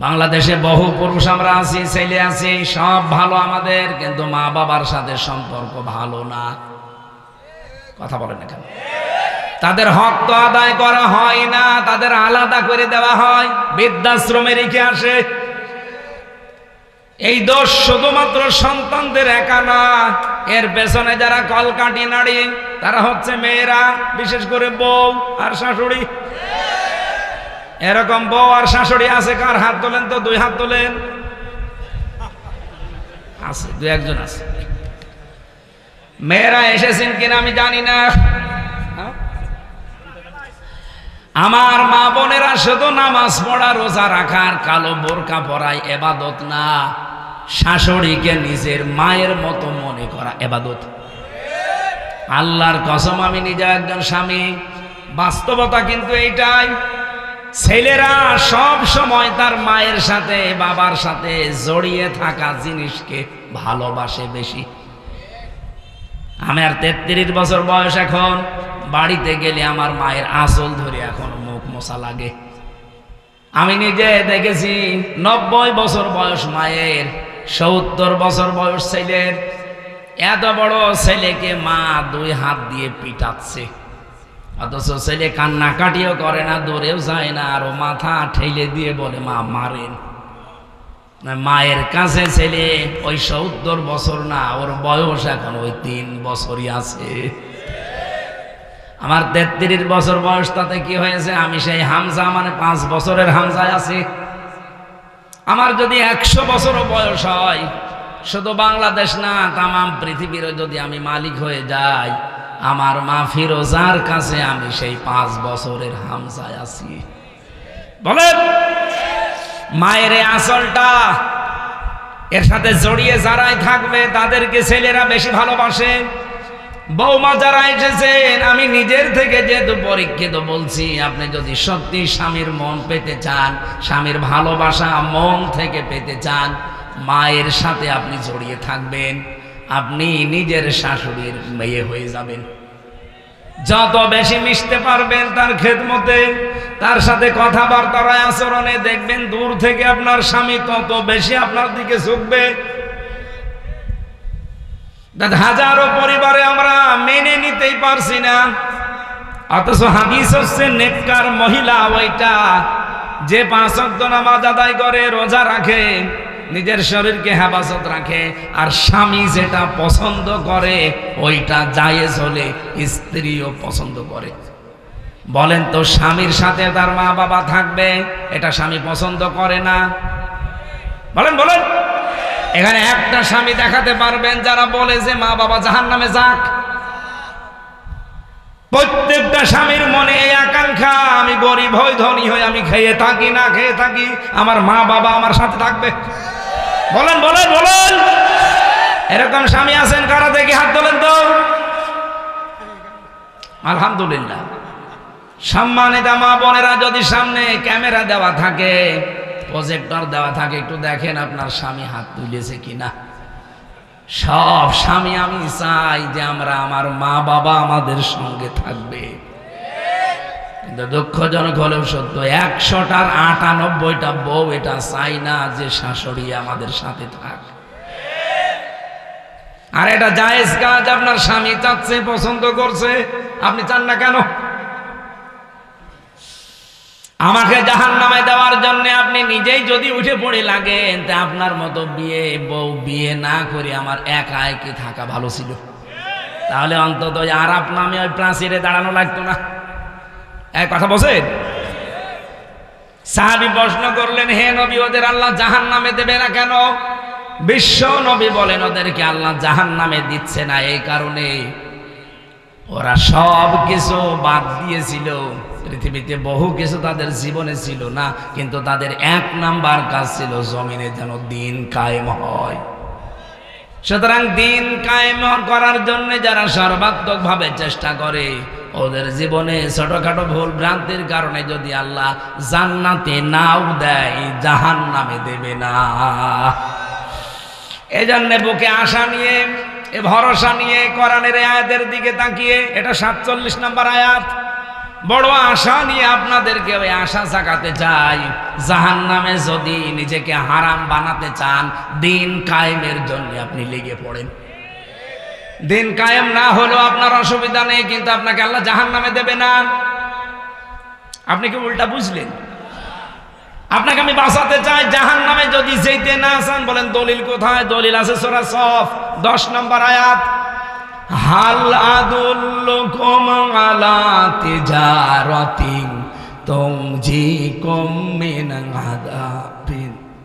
বাংলাদেশে বহু পুরুষ আমরা আছি, ছেলে আছি, সব ভালো আমাদের, কিন্তু মা বাবার সাথে সম্পর্ক ভালো না। কথা বলেন না কেন? তাদের হক তো আদায় করা হয় না, তাদের আলাদা করে দেওয়া হয়, বৃদ্ধাশ্রমে রেখে আসে। এই দোষ শুধুমাত্র সন্তানদের একা না, এর পেছনে যারা কলকাঠি নাড়ি তারা হচ্ছে মেয়েরা, বিশেষ করে বউ আর শাশুড়ি। এরকম বউ আর শাশুড়ি আছে কার? হাত তোলেন তো, 2 হাত তোলেন। আছে, 2-1 জন আছে। মেয়েরা এসেছেন কিনা আমি জানি না। আমার মা বোনেরা শুধু নামাজ পড়া, রোজা রাখার, কালো বোরকা পরাই এবাদত না, শাশুড়িকে নিজের মায়ের মতো মনে করা এবাদত। আল্লাহর কসম, আমি নিজে একজন স্বামী, বাস্তবতা কিন্তু এইটাই। ছেলেরা সব সময় তার মায়ের সাথে বাবার সাথে জড়িয়ে থাকা জিনিসকে ভালোবাসে বেশি। আমার 33 বছর বয়স, এখন বাড়িতে গেলে আমার মায়ের আঁচল ধরে এখন মুখ মোছা লাগে। আমি নিজে দেখেছি 90 বছর বয়স মায়ের, 70 বছর বয়স ছেলের। এত বড় ছেলেকে মা 2 হাত দিয়ে পিটাচ্ছে, অথচ ছেলে কান্নাকাটিও করে না, দৌড়েও যায় না, আরো মাথা ঠেলে দিয়ে বলে মা মারেন। মায়ের কাছে ছেলে ওই 70 বছর না, ওর বয়স এখন ওই 3 বছরই আছে। আমার 33 বছর বয়স, তাতে কি হয়েছে? আমি সেই হামজা, মানে 5 বছরের হামজায় আছি। আমার যদি 100 বছরও বয়স হয়, শুধু বাংলাদেশ না, তামাম পৃথিবীরও যদি আমি মালিক হয়ে যাই, আমার মা ফিরোজার কাছে আমি সেই 5 বছরের হামজায় আছি। বলেন, মায়ের আঁচলটা, এর সাথে জড়িয়ে যারাই থাকবে তাদেরকে ছেলেরা বেশি ভালোবাসে। বৌমা যারা এসেছেন, আমি নিজের থেকে যেহেতু পরীক্ষিত বলছি, আপনি যদি সত্যি স্বামীর মন পেতে চান, স্বামীর ভালোবাসা মন থেকে পেতে চান, মায়ের সাথে আপনি জড়িয়ে থাকবেন, আপনি নিজের শাশুড়ির মেয়ে হয়ে যাবেন। যত বেশি মিশতে পারবেন তার খেদমতে, তার সাথে কথাবার্তার আচরণে, দেখবেন দূর থেকে আপনার স্বামী তত বেশি আপনার দিকে ঝুঁকবে। হাজারো পরিবারে আমরা মেনে নিতেই পারছি না, অথচ হাদিস হচ্ছে নেককার মহিলা ওইটা যে 5 ওয়াক্ত নামাজ আদায় করে, রোজা রাখে, নিজের শরীরকে হেফাজত রাখে, আর স্বামী যেটা পছন্দ করে ওইটা জায়েজ হলে স্ত্রীও পছন্দ করে। বলেন তো, স্বামীর সাথে তার মা বাবা থাকবে, এটা স্বামী পছন্দ করে না? বলেন বলেন, এখানে একটা স্বামী দেখাতে পারবেন যারা বলে যে মা বাবা জাহান্নামে যাক? প্রত্যেকটা স্বামীর মনে এই আকাঙ্ক্ষা, আমি গরিব হই, ধনী হই, আমি খেয়ে থাকি না খেয়ে থাকি, আমার মা বাবা আমার সাথে থাকবে। বলেন বলেন বলেন, এরকম স্বামী আছেন কারা? দেখি হাত তোলেন তো। আলহামদুলিল্লাহ। সম্মানিত মা বোনেরা, যদি সামনে ক্যামেরা দেওয়া থাকে, প্রজেক্টর দেওয়া থাকে, একটু দেখেন আপনার স্বামী হাত তুলেছে কিনা। সব স্বামী আমি চাই যে আমার মা বাবা আমাদের সঙ্গে থাকবে, কিন্তু দুঃখজনক হলেও সত্য, 100টার 98টা বউ এটা চাই না যে শাশুড়ি আমাদের সাথে থাক। আর এটা জায়েজ কাজ, আপনার স্বামী চাচ্ছে, পছন্দ করছে, আপনি চান না কেন? আমাকে জাহান্নামে দেওয়ার জন্য আপনি নিজেই যদি উঠে পড়ে লাগেন, তা আপনার মতো বউ বিয়ে না করে আমার একা একা থাকা ভালো ছিল। তাহলে অন্তত আরাপ নামে ওই প্রাচীরে দাঁড়ানো লাগতো না। এক কথা বলছেন? সাহাবী প্রশ্ন করলেন, হে নবী, ওদের আল্লাহ জাহান্নামে দেবে না কেন? বিশ্ব নবী বলেন, ওদেরকে আল্লাহ জাহান্নামে দিচ্ছে না এই কারণে ওরা সব কিছু বাদ দিয়েছিল। পৃথিবীতে বহু কিছু তাদের জীবনে ছিল না, কিন্তু তাদের 1 নাম্বার কাজ ছিল জমিনে যেন দিন কায়েম হয়। সুতরাং দিন কায়েম করার জন্য যারা সর্বাত্মকভাবে চেষ্টা করে, ওদের জীবনে ছোটখাটো ভুল ভ্রান্তির কারণে যদি আল্লাহ জান্নাতে নাও দেয়, জাহান্নামে দেবে না। এজন্য বুকে আশা নিয়ে, ভরসা নিয়ে কোরআনের আয়াতের দিকে তাকিয়ে, এটা 47 নম্বর আয়াত, বড় আশা নিয়ে আপনাদেরকে ওই আশা জাগাতে চাই, জাহান্নামে যদি নিজেকে হারাম বানাতে চান, দিন কায়েমের জন্য আপনি লেগে পড়েন। দিন কায়েম না হলেও আপনার অসুবিধা নেই, কিন্তু আপনাকে আল্লাহ জাহান্নামে দেবে না। আপনি কি উল্টা বুঝলেন? আপনাকে আমি বাঁচাতে চাই, জাহান্নামে যদি যেতে না চান, বলেন দলিল কোথায়? দলিল আছে সূরা সফ 10 নম্বর আয়াত, হাল আদুল্লুকুম আলা তিজারাতিন তুনজিকুম মিন আযাবিন